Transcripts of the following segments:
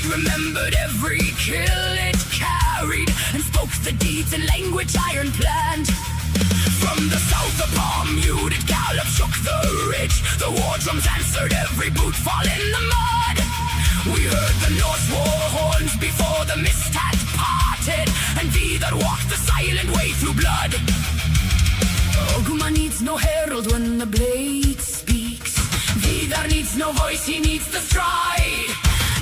remembered every kill it carried, and spoke the deeds in language iron planned. From the south the palm muted gallop shook the ridge. The war drums answered every boot fall in the mud. We heard the Norse war horns before the mist had parted, and Viðarr walked the silent way through blood. Ogma needs no herald when the blade speaks. Viðarr needs no voice, he needs the stride.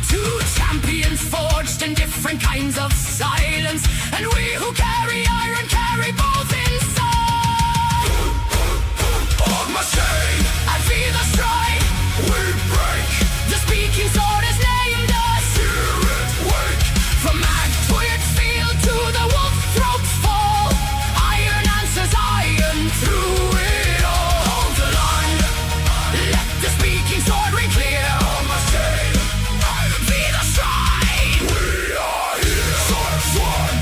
Two champions forged in different kinds of silence, and we who carry iron carry both inside. Ogma's chain and Viðarr's stride, we break. The speaking sword has named us. Hear it wake. From Magtwirt's field to the wolf throat's fall, iron answers iron through it all. Hold the line, let the speaking sword ring clear. Ogma's chain, Viðarr's stride. We are here. Sword swan,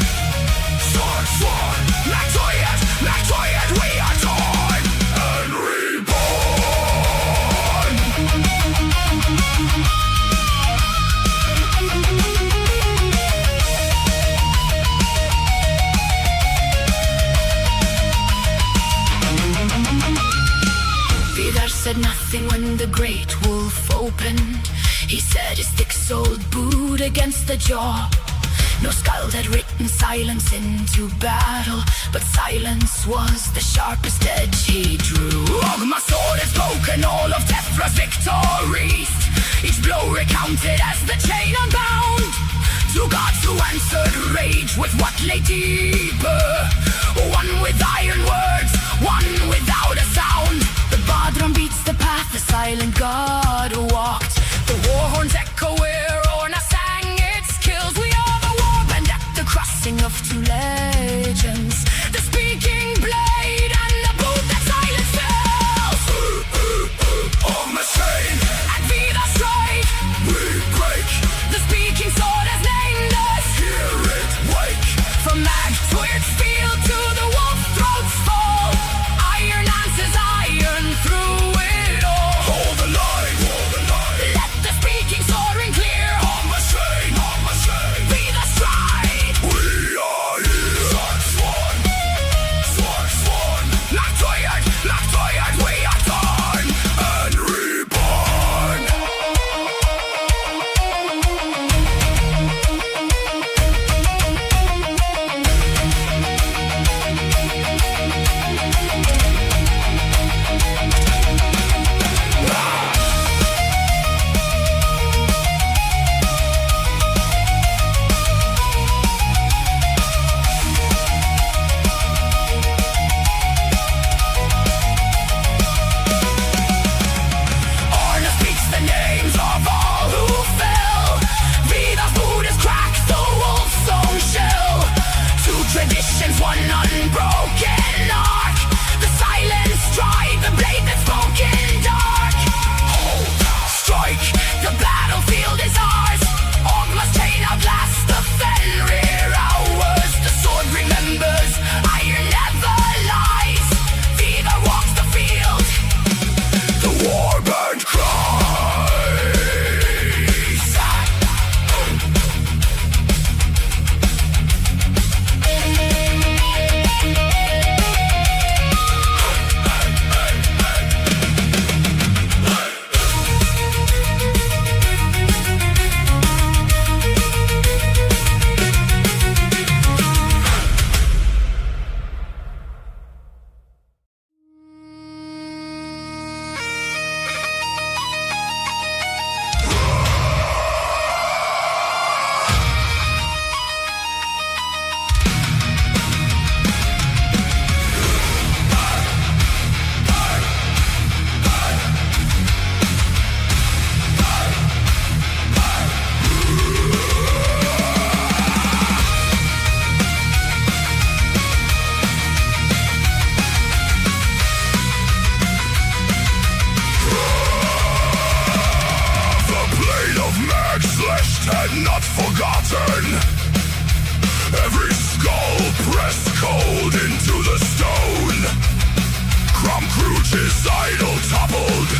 Magtwirт, we are torn and reborn. Viðarr said nothing when the great wolf opened. He set his thick-soled boot against the jaw. No skald had written silence into battle, but silence was the sharpest edge he drew. Ogma's sword had spoken all of Tefra's victories, each blow recounted as the chain unbound. Two gods who answered rage with what lay deeper, one with iron words, one without a sound. The bar drum beats the path the silent god walked. The war horns echo where Orna sang its kills. We are the war band at the crossing of two legends, the speaking blade and the boot that silence fells. Ogma's chain and Viðarr's stride, we break. The speaking sword has named us. Hear it wake. From Magtwirt's field to the wolf throat's fall, iron answers iron through it all. Hold the line, let the speaking sword ring clear. Ogma's chain, Viðarr's stride. We are here. Sword swan, Magtwirt, we are torn and reborn. Orna speaks the names of all who fell. Viðarr's boot has cracked the wolf's own shell. Two traditions, one unbroken arc. The silent stride, the blade that's spoken dark. Hold, strike, the battlefield is ours. Ogma's chain outlasts the Fenrir hours. The sword remembers, iron never lies. Viðarr walks the field, the war band cries. And not forgotten. Every skull pressed cold into the stone. Crom his idol toppled,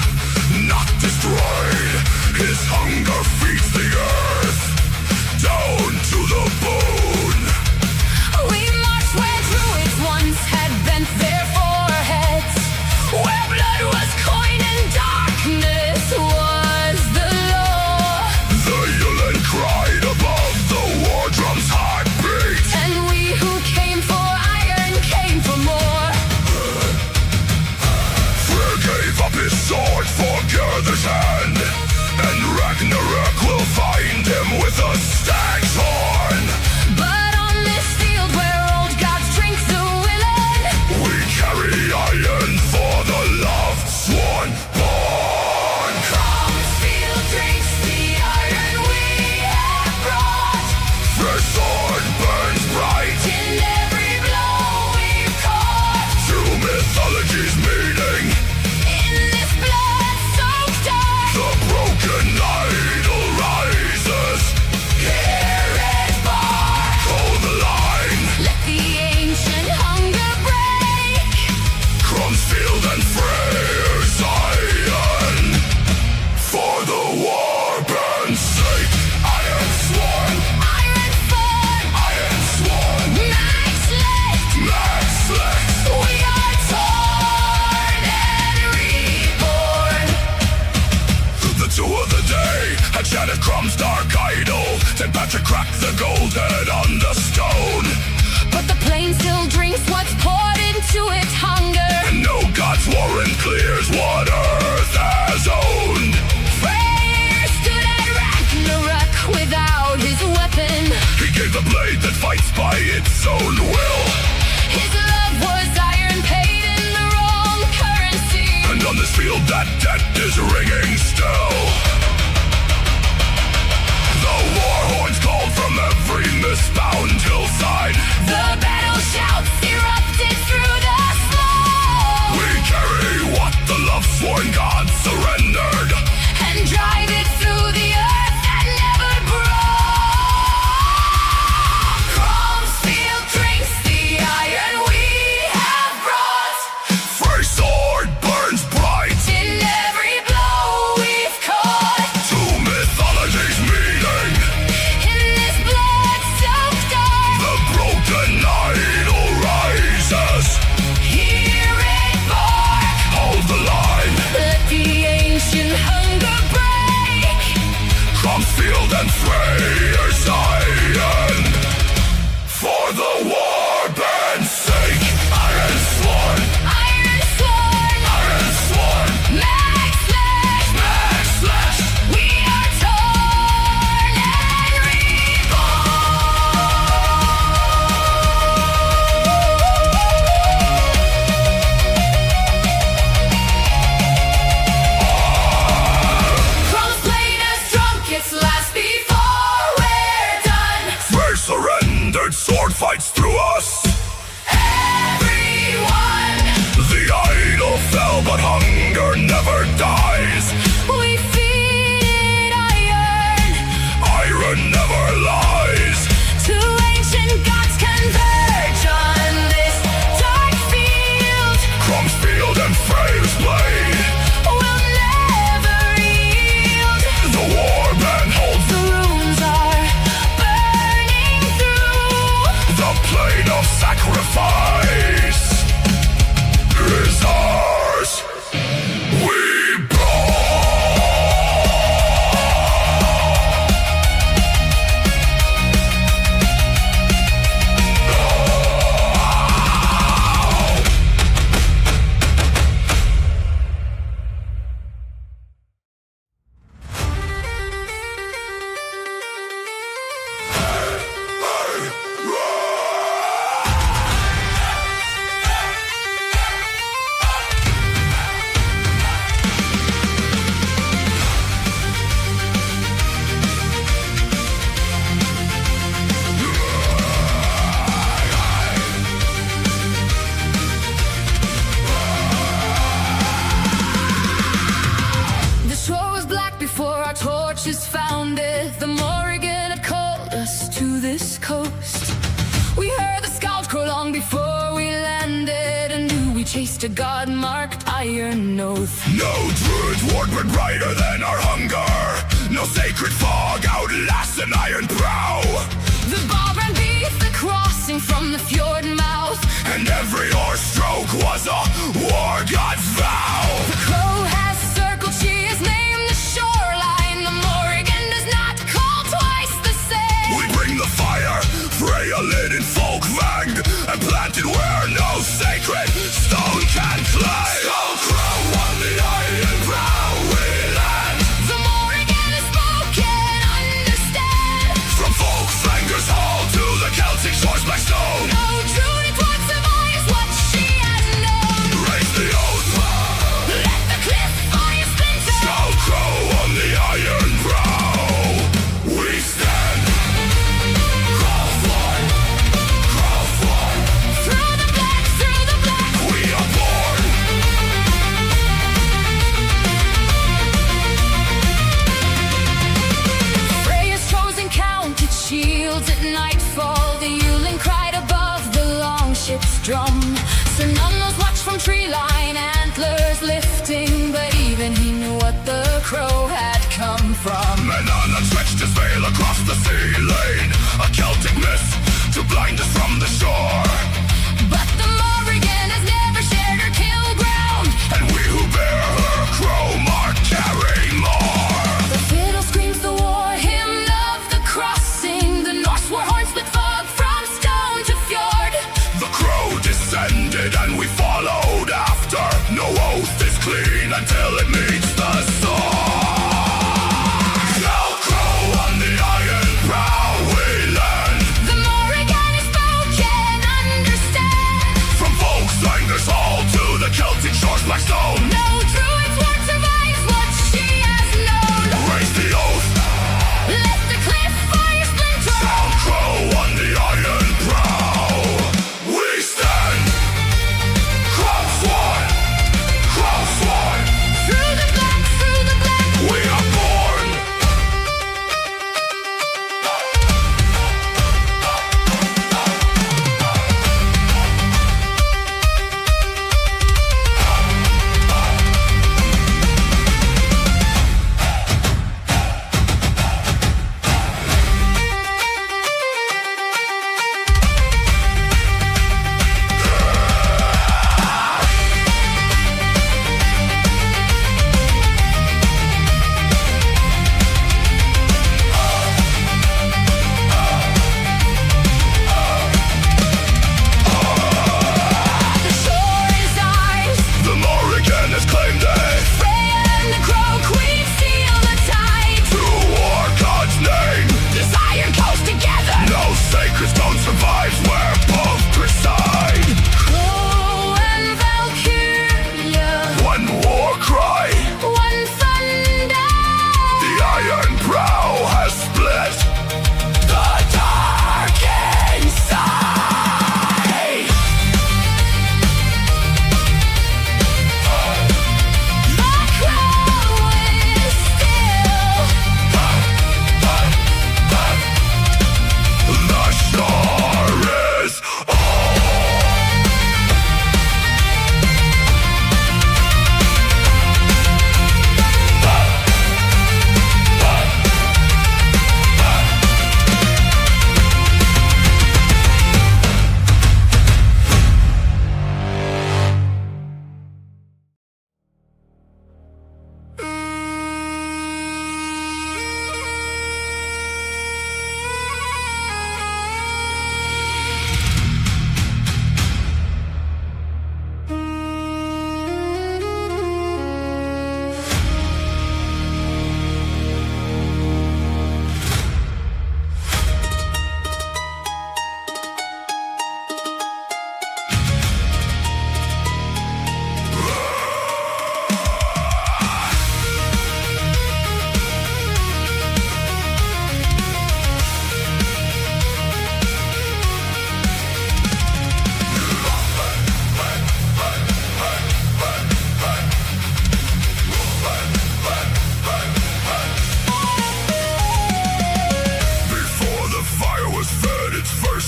not destroyed. His hunger feeds the earth. Then Patrick cracked the golden on the stone. But the plain still drinks what's poured into its hunger, and no god's warrant clears what earth has owned. Freyr stood at Ragnarok without his weapon. He gave the blade that fights by its own will. His love was iron paid in the wrong currency, and on this field that debt is ringing still. The war horns called from every misbound hillside. The battle shouts erupted through the smoke. We carry what the love-sworn gods surrendered, and drive it through the earth that never broke. Crom's field drinks the iron we have brought. Frey's sword burns bright in every blow we've caught. Two mythologies meeting in this blood-soaked dark. The broken idol rises. Hear it bark. Hold the line. Let the ancient hunger break. Crom's field and Freyr's iron. For the warband's sake. Iron sworn. Iron sworn. Iron sworn. Max slash. Max slash. We are torn and reborn. Crom's blade has drunk its last before we're done. Freyr surrendered, sword fights through us. Everyone. The idol fell, but hunger never dies. We feed iron. Iron never lies. Two ancient gods converge on this dark field. Crom's field and Freyr's blade will never yield. The warband holds. The runes are burning through. The plane of sacrifice is ours. We The shore was black before our torches found it. The Morrigan had called us to this coast. We heard the scout crow long before we landed, and knew we chased a god-marked iron oath. No Druid ward were brighter than our hunger. No sacred fog outlasts an iron prow. The Balor beat the crossing from the fjord mouth, and every oar stroke was a war god's vow. The crow has circled, she has named the shoreline. The Morrigan does not call twice the same. We bring the fire, Freya lit in folkvang, and planted where no sacred stone can claim. Skull crow on the iron brow we land. The Morrigan is spoken, understand.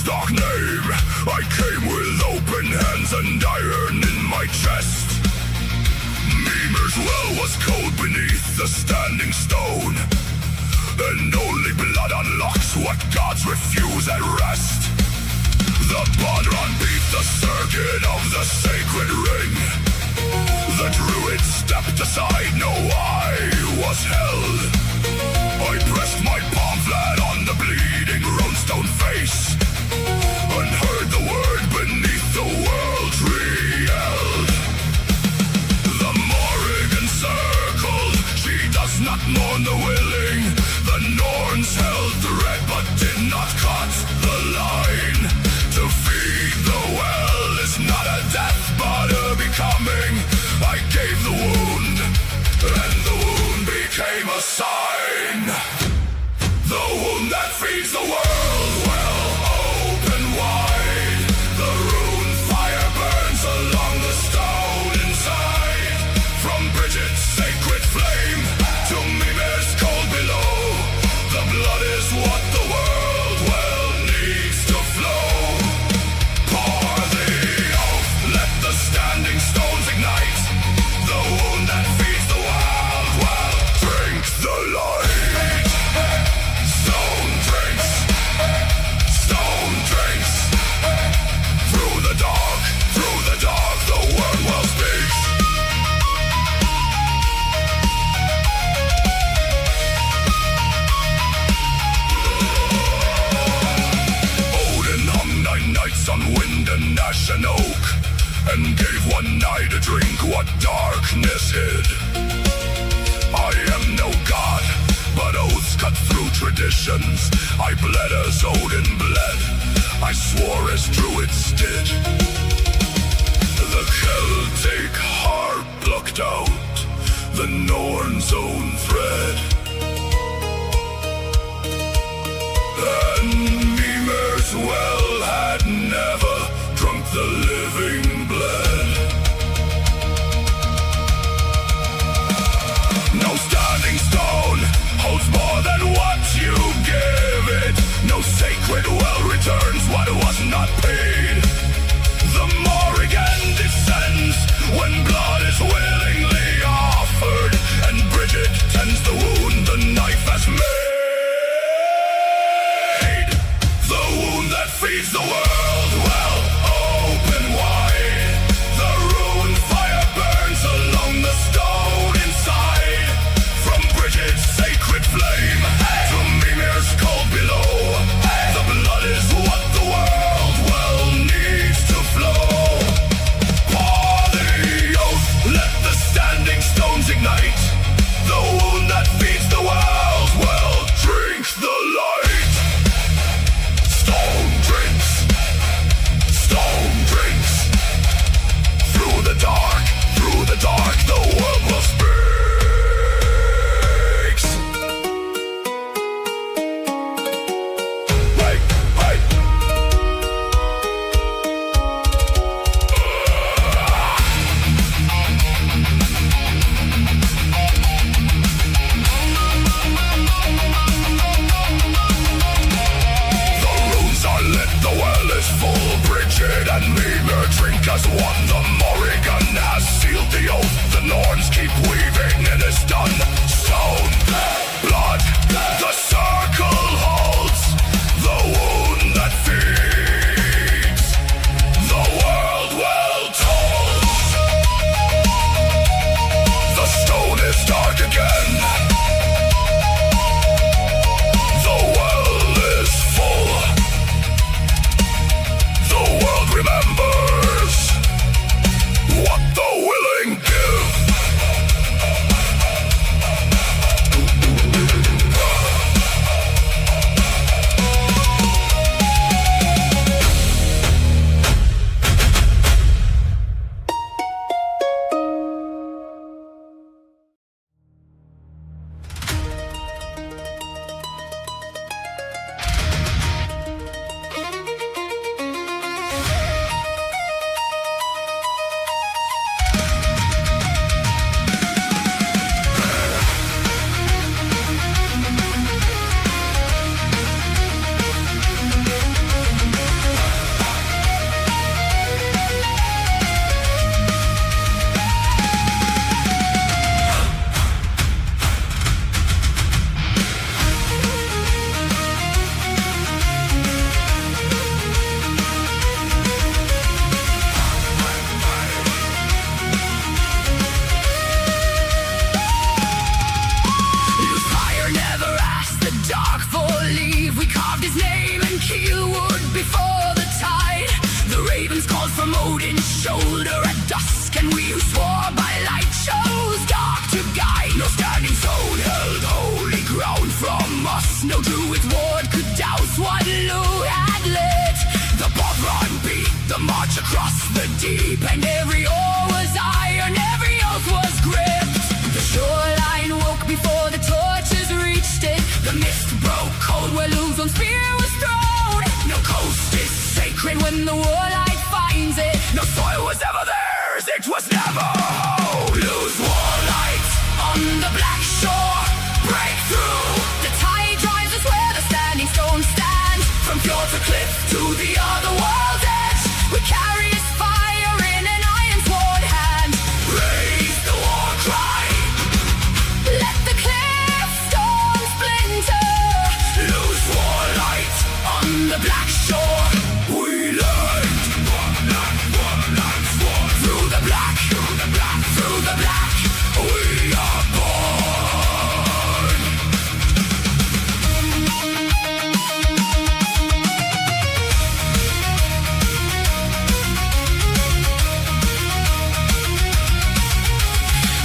dark name. I came with open hands and iron in my chest. Mimir's well was cold beneath the standing stone, and only blood unlocks what gods refuse at rest. The Balor beat the circuit of the sacred ring. The Druid stepped aside, no eye was held. I pressed my palm flat on the bleeding runestone face, and heard the word beneath the world re-yelled. The Morrigan circled, she does not mourn the willing. The Norns held thread but did not cut the line. To feed the well is not a death but a becoming. I gave the wound, and the wound became a sign. The wound that feeds the world will open wide. The rune fire burns along the stone inside. From Bridget's sacred flame to Mimir's cold below, the blood is what the world well needs to flow. Pour the oath, let the standing stones ignite. The wound that feeds the world will drink the light. Stone drinks, through the dark, the word will speak. Odin hung 9 nights on wind and ash and oak, and gave one night a drink what darkness hid. I am no god, but oaths cut through traditions. I bled as Odin bled, I swore as Druids did. The Celtic harp plucked out the Norns' own thread, and Mimir's well had never drunk the living blood. No standing stone holds more than what you give it. No sacred well returns what was not paid. The Morrigan descends when blood is willingly offered, and Bridget tends the wound the knife has made. The wound that feeds the world will open wide. The rune fire burns along the stone inside. From Bridget's sacred flame to Mimir's cold below, the blood is what the world well needs to flow. Pour the oath, let the standing stones ignite. The wound that feeds the world will drink the light. Stone drinks, through the dark, the world will speak. Bridget and Mimir drink as one. The Morrigan has sealed the oath. The Norns keep weaving and it's done. Stone, blood, the circle holds. The wound that feeds the world well told. The stone is dark again. The well is full. The world remembers. across the deep, and every oar was iron, every oath was gripped. The shoreline woke before the torches reached it. The mist broke cold where Lugh's own spear was thrown. No coast is sacred when the Warlight finds it. No soil was ever theirs, it was never home. Lugh's Warlight on the black shore, break through. The tide drives us where the standing stone stands. From fjord to cliff to the other world's edge, we carry his fire in an iron sword hand. Raise the war cry, let the cliff stone splinter. Lugh's Warlight on the black shore, we land. Through the black, through the black, through the black, we are born.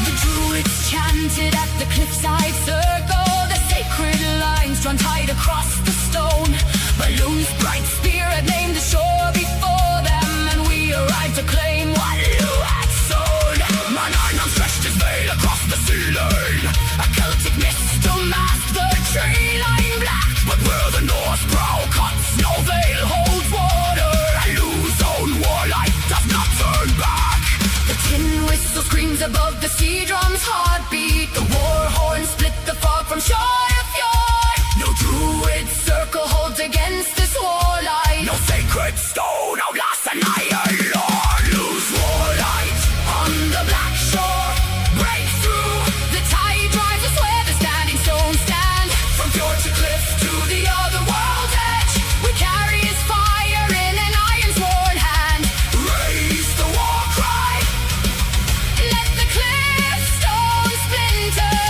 The Druids chanted at the cliffside circle, the sacred lines drawn tight across the stone. Balloon's bright spear had named the shore before them, and we arrived to claim what Lugh had sown. My nine arms stretched his veil across the sea lane, a Celtic mist to mask the tree line black. But where the Norse Prow cuts, no veil holds water, and Lugh's own Warlight does not turn back. The tin whistle screams above the sea drum's heartbeat. The war horn split the fog from shore to fjord. No Druid circle holds against this Warlight. No sacred stone outlasts an iron lord. Lugh's Warlight on the black shore, break through. The tide drives us where the standing stones stand. From fjord to cliff to the other world's edge, we carry his fire in an iron sword hand. Raise the war cry, let the cliff stone splinter.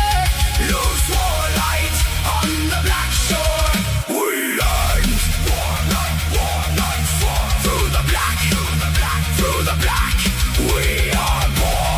Lugh's Warlight on the black shore, we land. Warlight, Warlight, war. Through the black, through the black, through the black, we are born.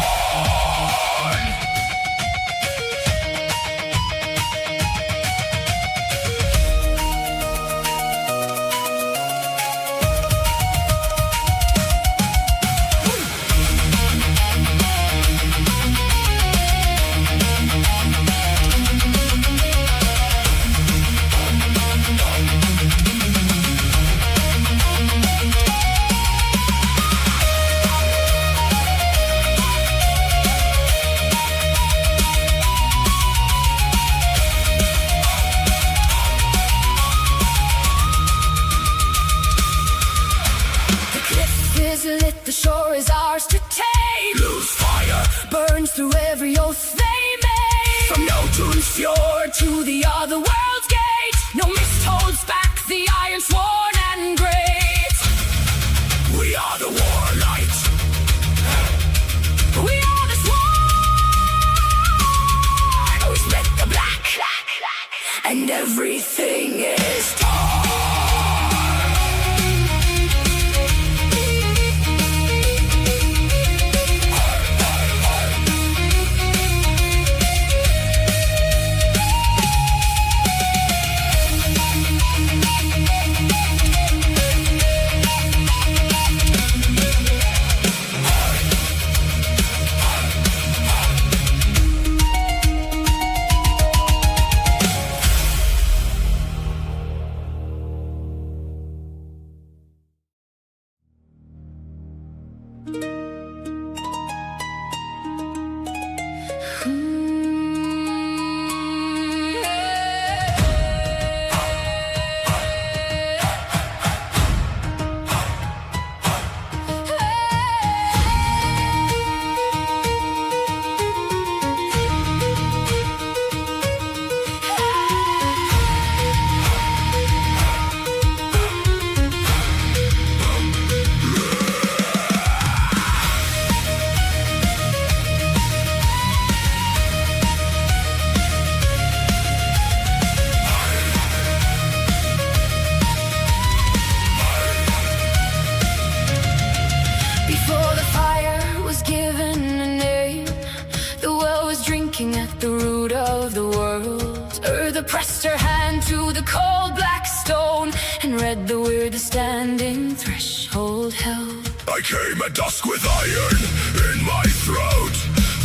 The cliff is lit, the shore is ours to take. Lugh's fire burns through every oath they made. From Notun's fjord to the other world's gate, no mist holds back the iron sworn and great. We are the Warlight, we are the sworn. We split the black, and everything is torn. pressed her hand to the cold black stone and read the word the standing threshold held. I came at dusk with iron in my throat.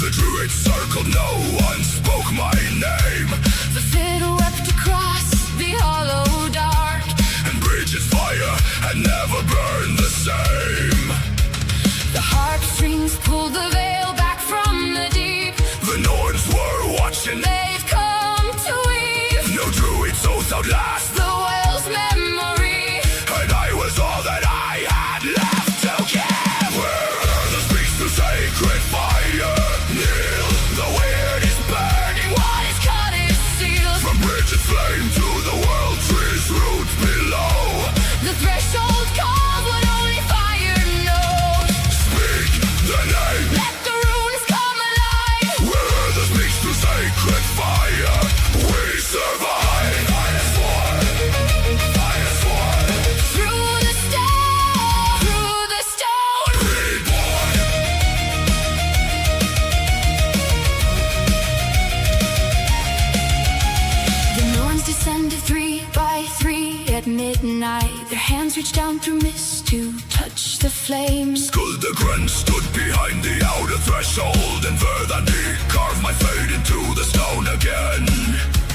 The Druid circled, no one spoke my name. The fiddle wept across the hollow dark, and Bridget's fire had never burned the same. The harp strings pulled the veil back from the deep. The Norns were watching, They've come to weave. no Druid's oath outlast The whale's memory, and I was all that I had left to give. Where the speaks to sacred fire kneel, the weird is burning. what is cut is sealed. From Bridget's flame to the world tree's roots below. The threshold calls what only fire knows. Speak the name, Let the runes come alive. where the speaks to sacred fire we survive. Fire sworn, fire sworn, Through the stone, through the stone. reborn. The Norns descended 3 by 3 at midnight. Their hands reached down through mist to touch the flames. Skuldagren stood behind the outer threshold, and Viðarr carved my fate into the stone again.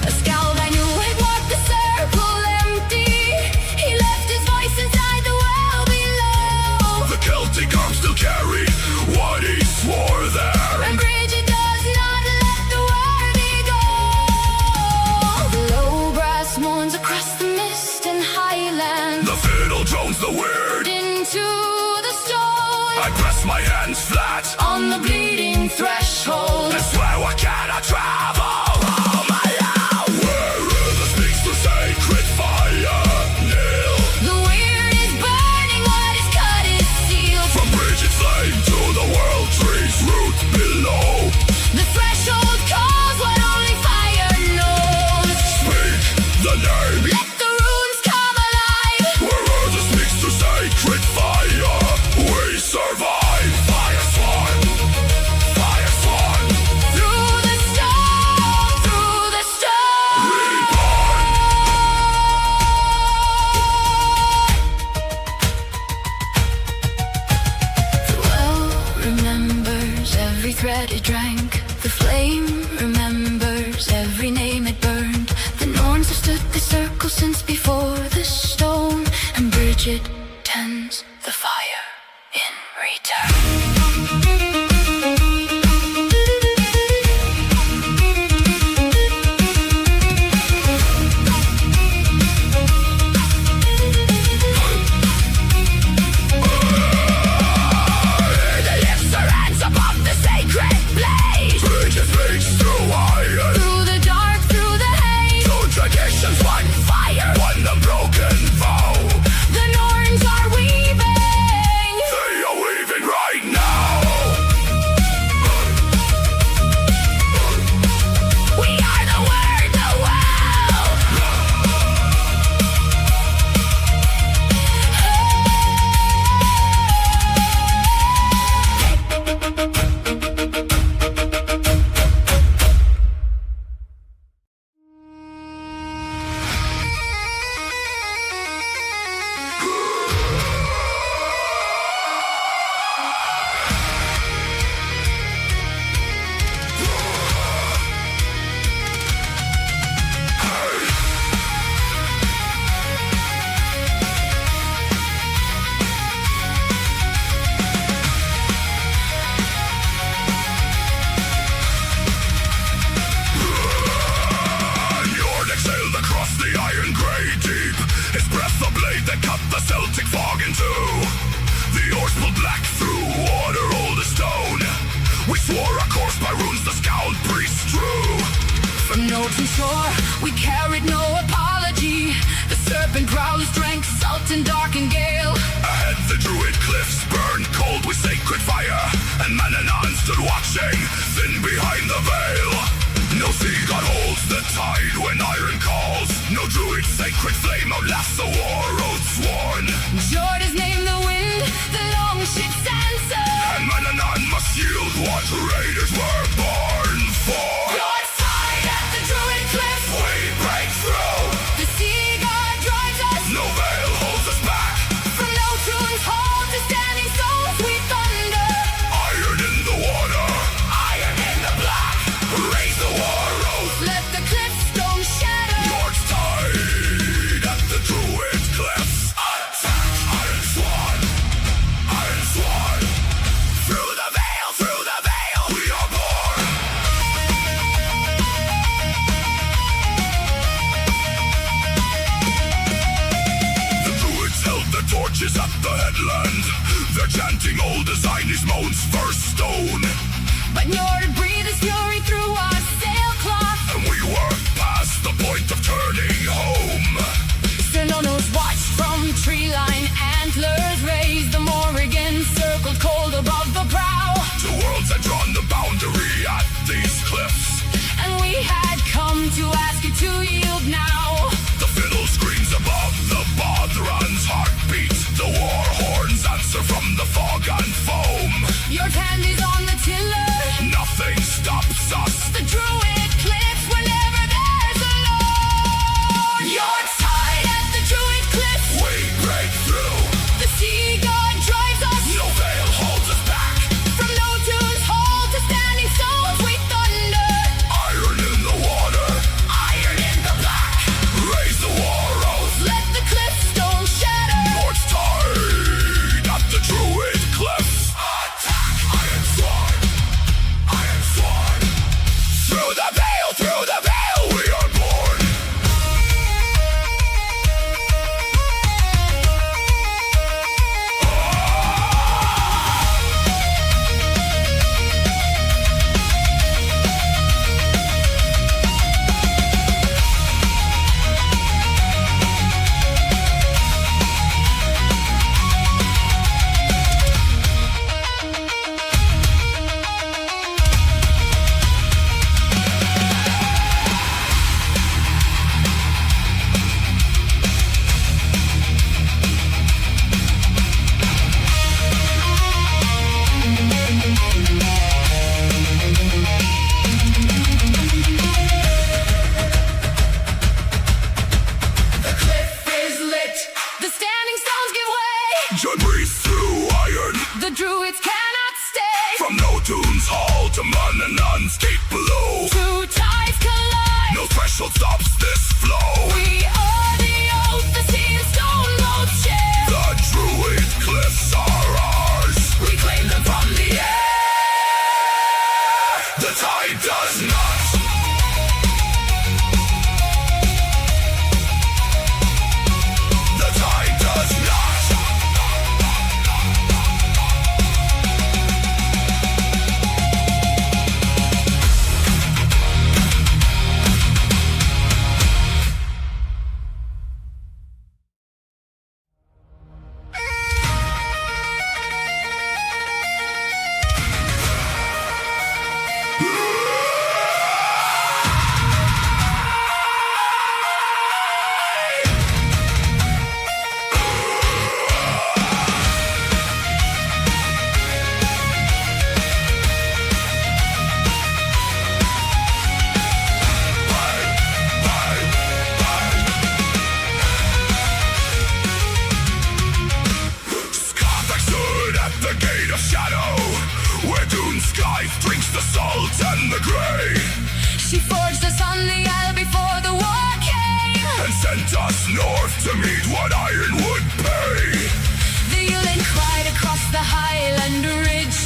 A scowl I knew had walked the circle empty. He left his voice inside the well below. The Celtic arms still carry what he swore there. And Bridget does not let the worthy go. The low brass mourns across the mist and highland. The fiddle drones the weird. Into the stone. I press my hands flat On the bleeding threshold. and swear I cannot travel home alone. Where the speaks to sacred fire kneel. The weird is burning, what is cut is sealed. From Bridget's flame to the world tree's roots below. The threshold calls what only fire knows. Speak the name, Let the runes come alive. where the speaks to sacred fire we survive. Fire sworn, fire sworn, Through the stone, through the stone. reborn. The well remembers every thread it drank. The flame remembers every name it burned. The Norns have stood the circle since before the stone. And Bridget tends the fire in return. The lips are hands above the sacred blade. Bridget speaks through iron. Through the dark, through the haze. Two traditions, one fire, one unbroken vow. The Norns are weaving. They are weaving right now. We are the word, the well. Njord exhaled across the iron grey deep. His breath a blade that cut the Celtic fog in two. The oars pulled black through water old as stone. We swore a course by runes the scowled priest drew. From north to shore, we carried no apology. The serpent growls drank salt and dark and gale. Ahead the Druid cliffs burned cold with sacred fire, and Mananan stood watching, thin behind the veil. No sea god holds the tide when iron calls. No Druid sacred flame outlasts the war oath sworn. Njord is named the wind, the long ship's answer. And Mananan must yield what raiders were born for. Blood fight at the Druid cliff. We break through. The sea god drives us No veil holds us back. from no tune's hall to standing stones. fires at the headland. They're chanting old design, his moans first stone. But Njord breathed his fury through our sailcloth, and we were past the point of turning home. Sir watched from tree line, antlers raised. The Morrigan circled cold above the prow. Two worlds had drawn the boundary at these cliffs, and we had come to ask you to yield now. The fiddle screams above the Bodhran's heartbeat. The war horns answer from the fog and foam. Your hand is on the tiller, nothing stops us. The Druid cliffs whenever there's a lord. You're tied at the Druid cliffs, we break through. The sea god drives us, no veil holds us back. From Notu's hall to standing stones we thunder. Iron in the water, iron in the black. Raise the war oath, let the cliff stone shatter. Nords tied at the Druid cliffs. Attack, Iron Sword, Iron Sword. Through the veil we are born. Njord breathes through iron. The Druids cannot stay. From Notu's hall to Mananan's gate below. Two tides collide. No threshold stops this flow. We are the oath, the sea and stone both share. The Druid cliffs are ours. We claim them from the air. The tide does not. The tide does not. Drinks the salt and the grey. She forged us on the isle before the war came, and sent us north to meet what iron would pay. The Yulin cried across the highland ridge.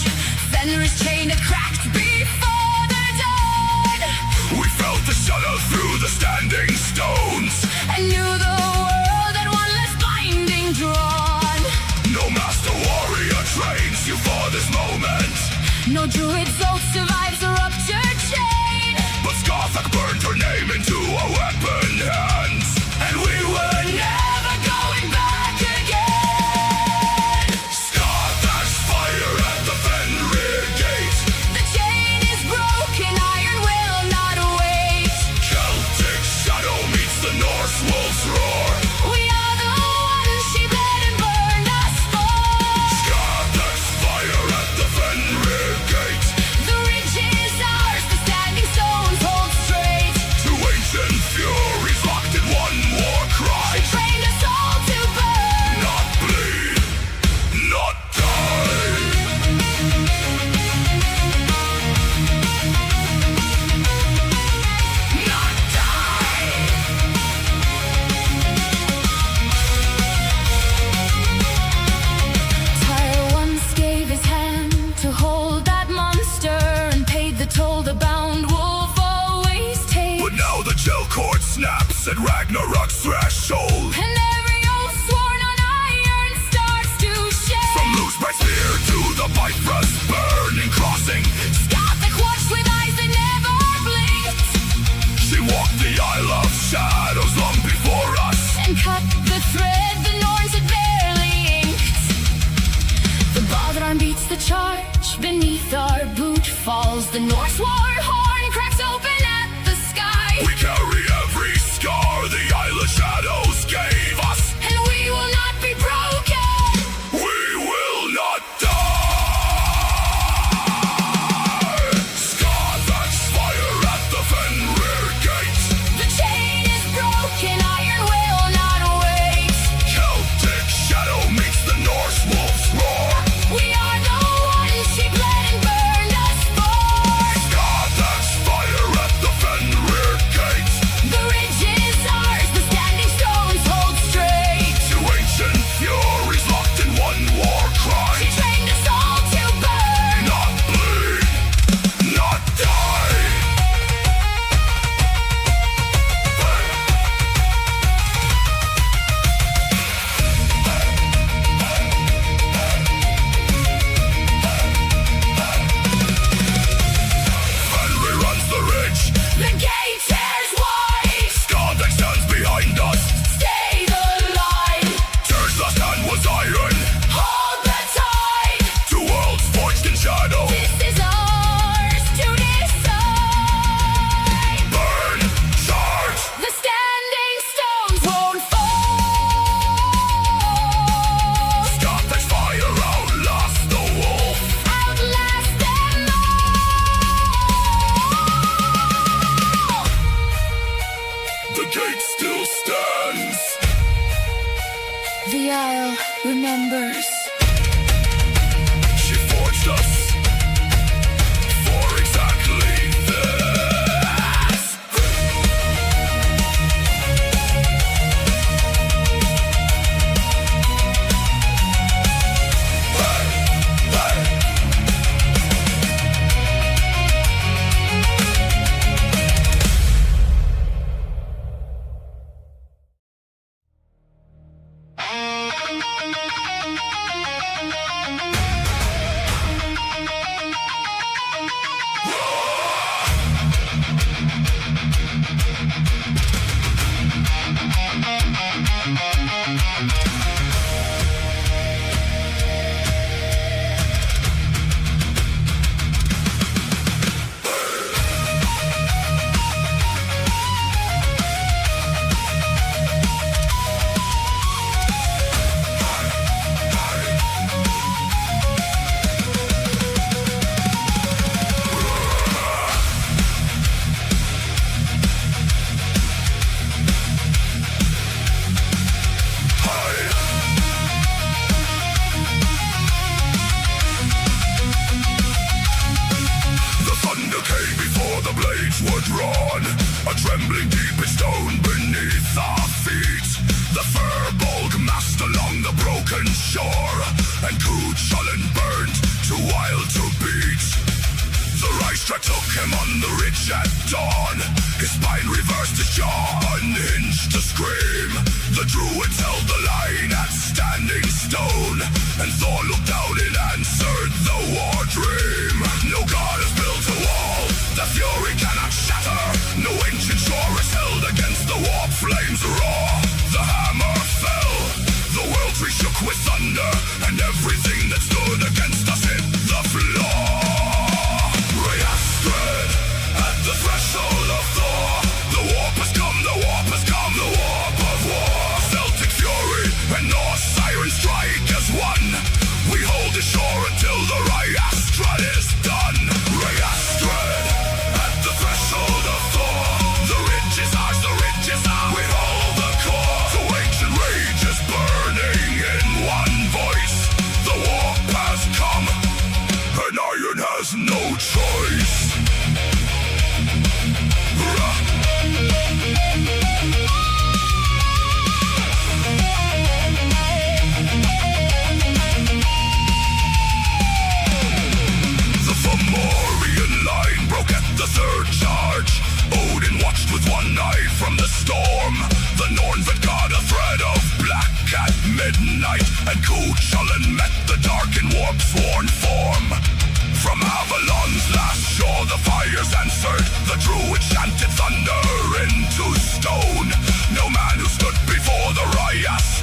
Fenrir's chain had cracked before the dawn. We felt the shuttle through the standing stones, and knew the world had one less binding drawn. No master warrior trains you for this moment. No Druid's oath survives a ruptured chain. But Scáthach burned her name into a weapon hands, and we were never going back again. Scáthach's fire at the Fenrir gate. The chain is broken, iron will not wait. Celtic shadow meets the Norse wolf's roar. We are the ones she bled and burned us for. Scáthach's fire at the Fenrir gate. The ridge is ours, the standing stones hold straight. Two ancient furies locked in one war cry. She trained us all to burn, Not bleed, not die. not die. Tyr once gave his hand to hold that monster, and paid the toll the bound wolf always takes. But now the gel cord snaps at Ragnarok's threshold. And every oath sworn on iron starts the thread the Norns had barely inked. The Balor beats the charge, beneath our boot falls the Norse war horn, cracks open at the sky. We carry every scar the eyeless shadows gave us, And we will not be broken. we will not die. Scáthach's fire at the Fenrir gate. The chain is broken, iron will not wait. Celtic shadow meets the Norse wolf's roar. We are the ones she bled and burned us for. Scáthach's fire at the Fenrir gate. The ridge is ours, the standing stones hold straight. Two ancient furies locked in one war cry. She trained us all to burn. Not bleed, not die. Fenrir runs the ridge. The gate tears wide. Scáthach stands behind us. Stay the line. Tears last hand was iron. Hold the tide. Two worlds forged in shadow. This is ours to decide. Burn, charge. The standing stones won't fall. Scáthach's fire outlast the wolf. Outlast them all. The gate still stands. The Isle remembers. She forged us for exactly this. The thunder came before the blades were drawn. A trembling deep in stone beneath our feet. The fur-bulk massed along the broken shore, and Cuchulainn burned, too wild to beat. The Riastrad took him on the ridge at dawn. His spine reversed, his jaw unhinged to scream. The Druids held the line at standing stone, and Thor looked out and answered the war dream. No god has built a wall that fury cannot shatter. No ancient shore is held against the warp flames raw. The hammer fell, the world tree shook with thunder, and everything that stood against us hit the floor. Riastrad at the threshold of Thor. The warp has come, the warp has come, the warp of war. Celtic fury and Norse siren strike as one. We hold the shore until the Riastrad is done. Riastrad at the threshold of Thor. The ridge is ours, the ridge is ours. We hold the core. The ancient rage is burning in one voice. The warp has come, and iron has no choice. The Fomorian line broke at the third charge. Odin watched with one eye from the storm. The Norns had got a thread of black at midnight, and Cuchulainn met the dark in warp-sworn form. From Avalon's last shore the fires answered. The Druid chanted thunder into stone. No man who stood before the Riastrad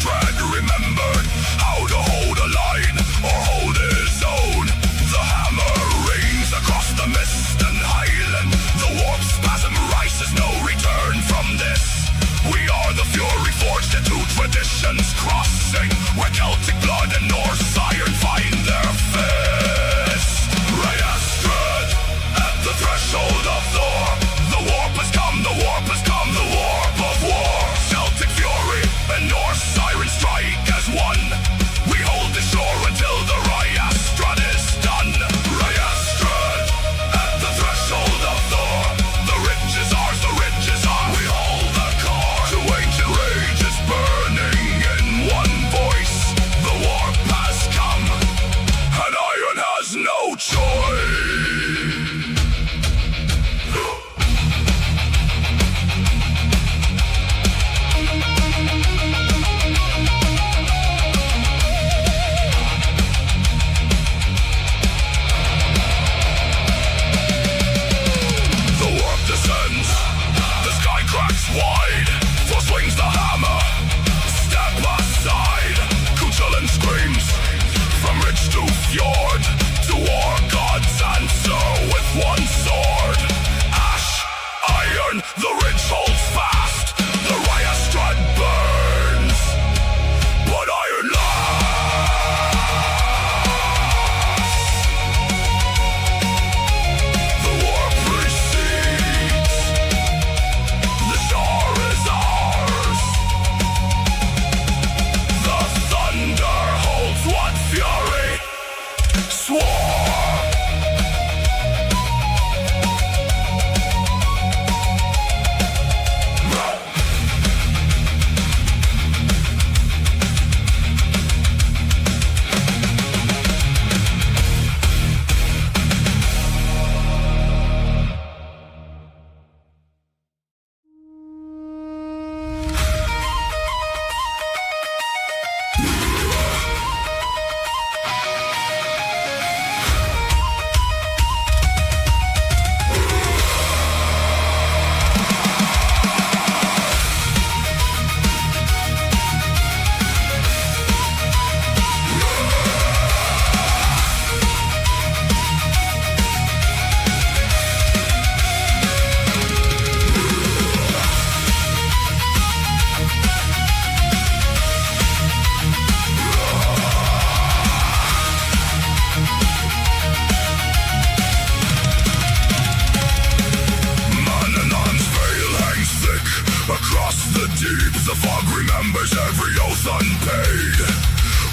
unpaid.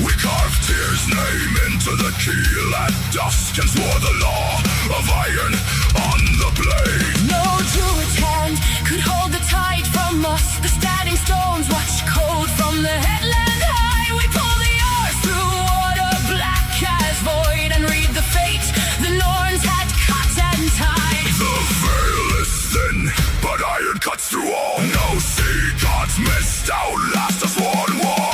We carved Tyr's name into the keel at dusk and swore the law of iron on the blade. No druid's hand could hold the tide from us. The standing stones watch cold from the headland high. We pull the oars through water black as void and read the fate the Norns had cut and tied. The veil is thin, but iron cuts through all. No sea gods missed outlast a sworn war.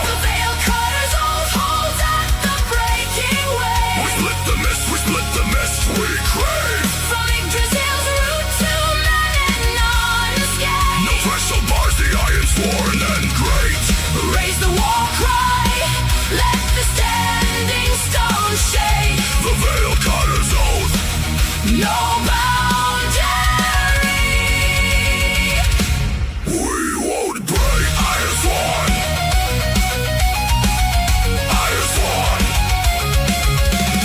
The Veilcutter's old holds at the breaking wave. We split the mist we crave. From Yggdrasil's root to Menenon's No threshold bars the iron sworn and great. Raise the war cry, let the standing stone shake. The Veilcutter's oath, No boundary. we won't break. Iron sworn, iron sworn.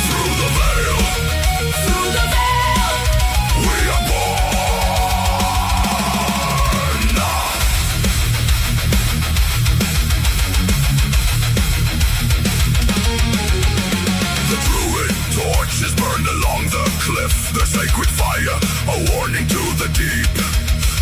Through the veil, Through the veil, we are born. The Druid torch is burned along the cliff. The sacred fire, a warning to the deep.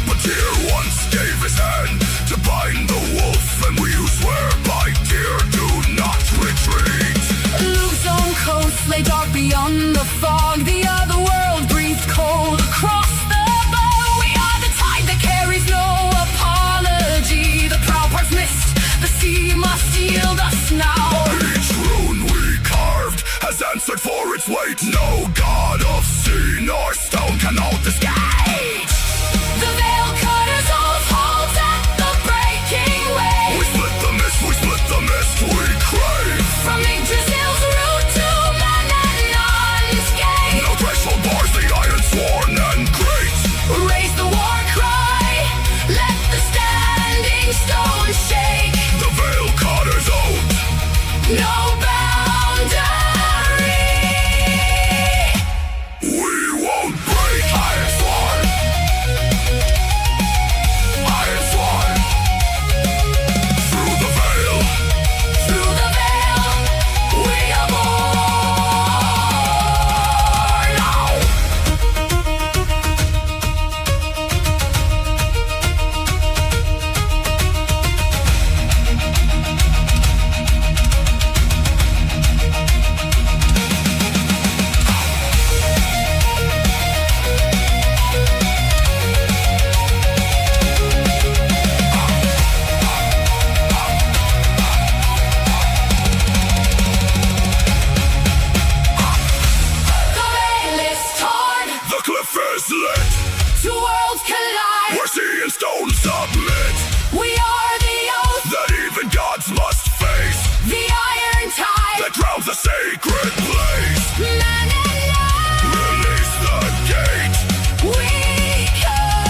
But Tyr once gave his hand to bind the wolf, and we who swear by Tyr do not retreat. Lugh's own coast lay dark beyond the fog. The other world breathed cold across the bow. We are the tide that carries no apology. The prow parts missed, the sea must yield us now. Each rune we carved has answered for its weight. No god of sea nor stone can hold this gate. The Veilcutter's oath holds at the breaking wave. We split the mist we crave. From Yggdrasil's root to Menenon's gate. No threshold bars the iron sworn and great. Raise the war cry, let the standing stone shake. The Veilcutter's oath, No boundary. we won't break. Iron sworn, iron sworn. Through the veil, Through the veil, we are born now. The veil is torn, the cliff is lit. two worlds collide. Where sea and stone submit. We are the oath, That even gods must face. the iron tide. That drowns the sacred place. Menenon, Release the gate. we come.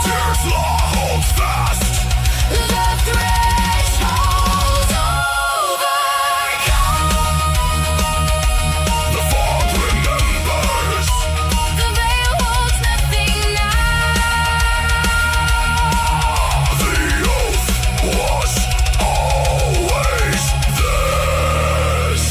Tyr's law holds fast. The threshold's overcome. The fog remembers. The veil holds nothing now. The oath was always this.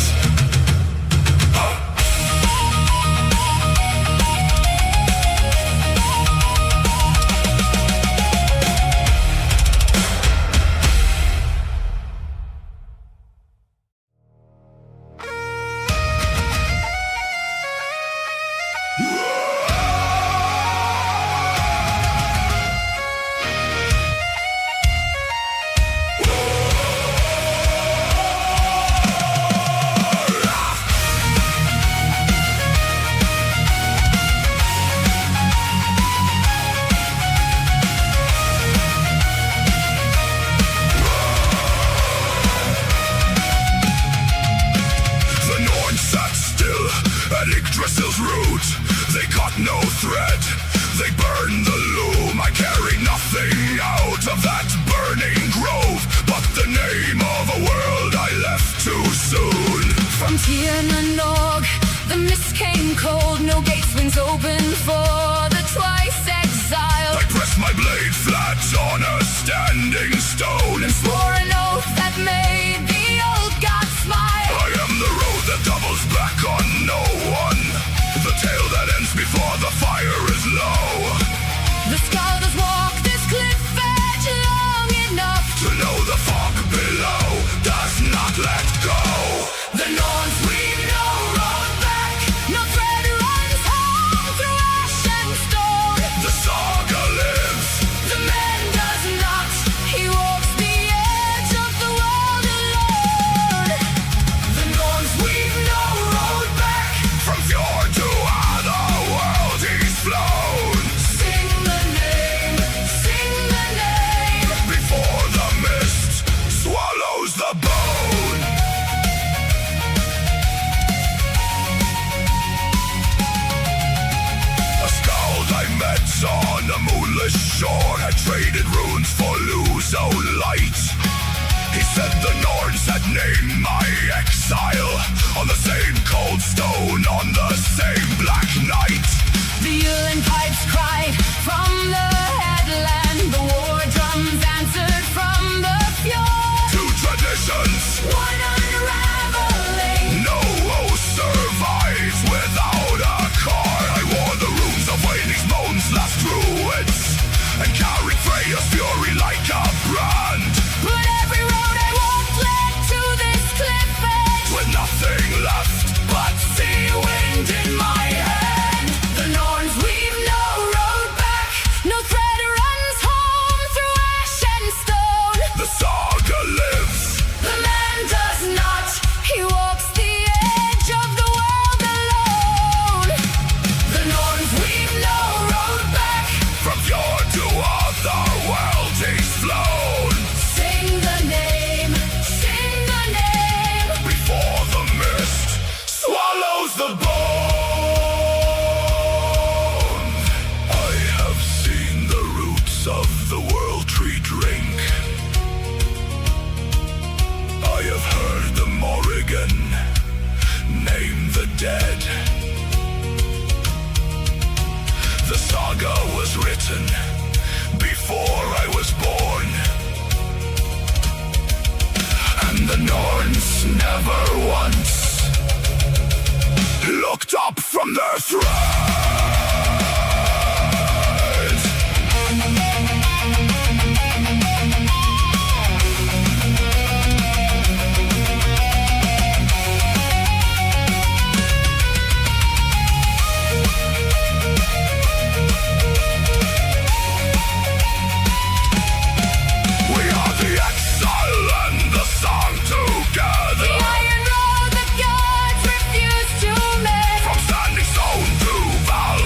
The Norns sat still at Yggdrasil's root. They caught no thread. They burned the loom. I carry nothing out of that burning grove but the name of a world I left too soon. From Tirnanog, the mist came cold. No gate swings open for the twice exiled. I pressed my blade flat on a standing stone, and swore an oath that made the old god smile. I am the road that doubles back on no one, the tale that ends before the fire is low. The scholars walk this cliff edge long enough to know the fog below does not let go. The Norns weave no road back, no thread runs home through ash and stone. The saga lives, the man does not, he walks the edge of the world alone. The Norns weave no road back, from fjord to other world he's flown. Sing the name, before the mist swallows the bone. A skald I met on a moonless shore had traded runes for Lugh's own light. He said the Norns had named my exile on the same cold stone on the same black night. The Ulen pipes cried from the headland, the war drums answered from the fjord. Two traditions, One unraveling, no host survives without a car. I wore the runes of Whaley's moans last druids, and carried Freyr's fury like a brand. but every road I walked led to this cliff edge, With nothing left but sea wind in my hand. The Norns weave no road back, no thread runs home through ash and stone. the saga lives, The man does not, he walks the edge of the world alone. The Norns weave no road back, from fjord to other world he's flown. sing the name, Before the mist swallows the bone. I have seen the roots of the world tree drink. I have heard the Morrigan name the dead. The saga was written before I was born, and the Norns never once looked up from their thread. We are the exile and the song together. the iron road the gods refuse to mend. From standing stone to Valor.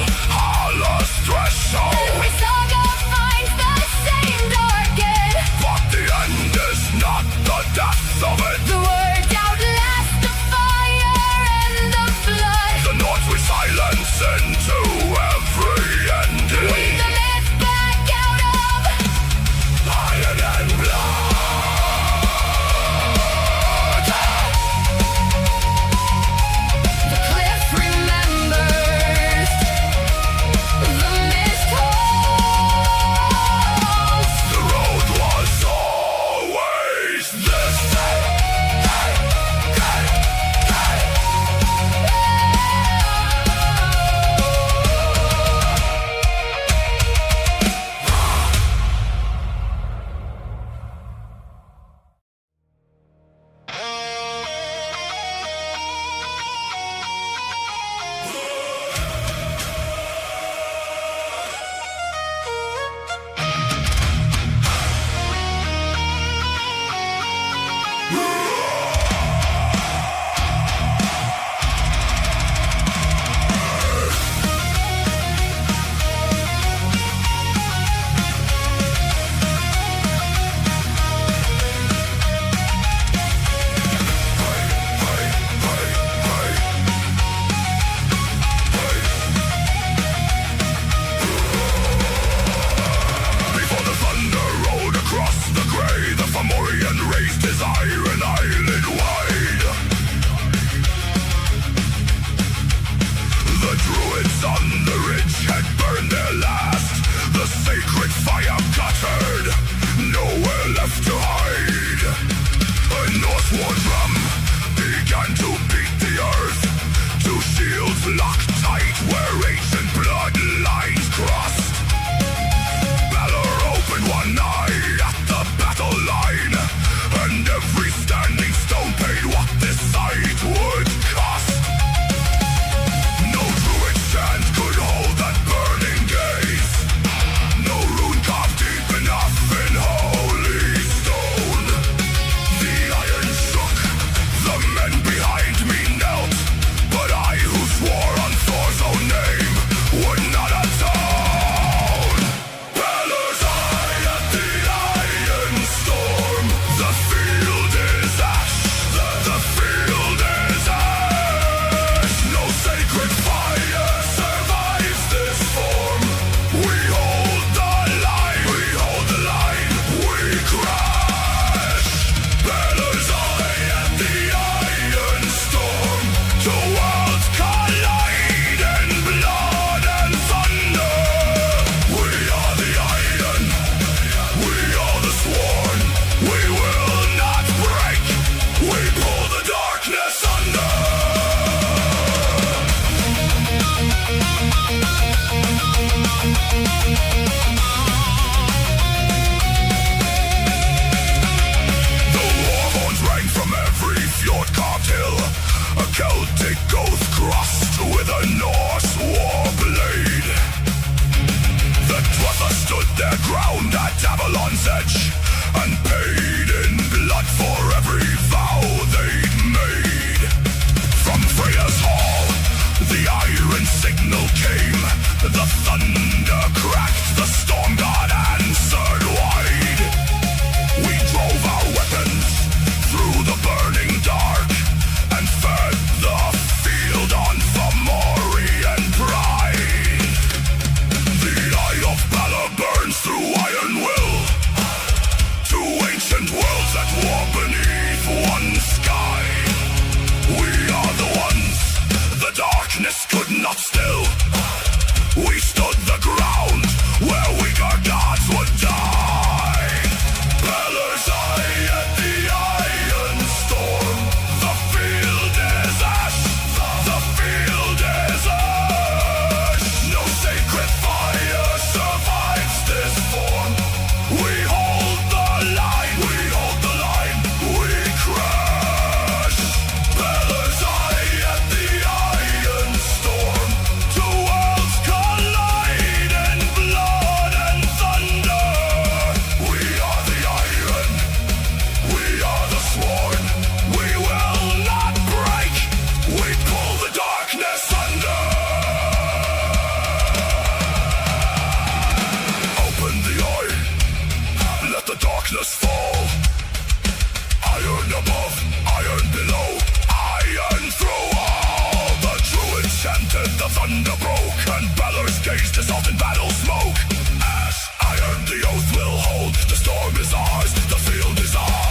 the thunder broke, and Balor's gaze dissolved in battle smoke. As iron the oath will hold, the storm is ours, the field is ours.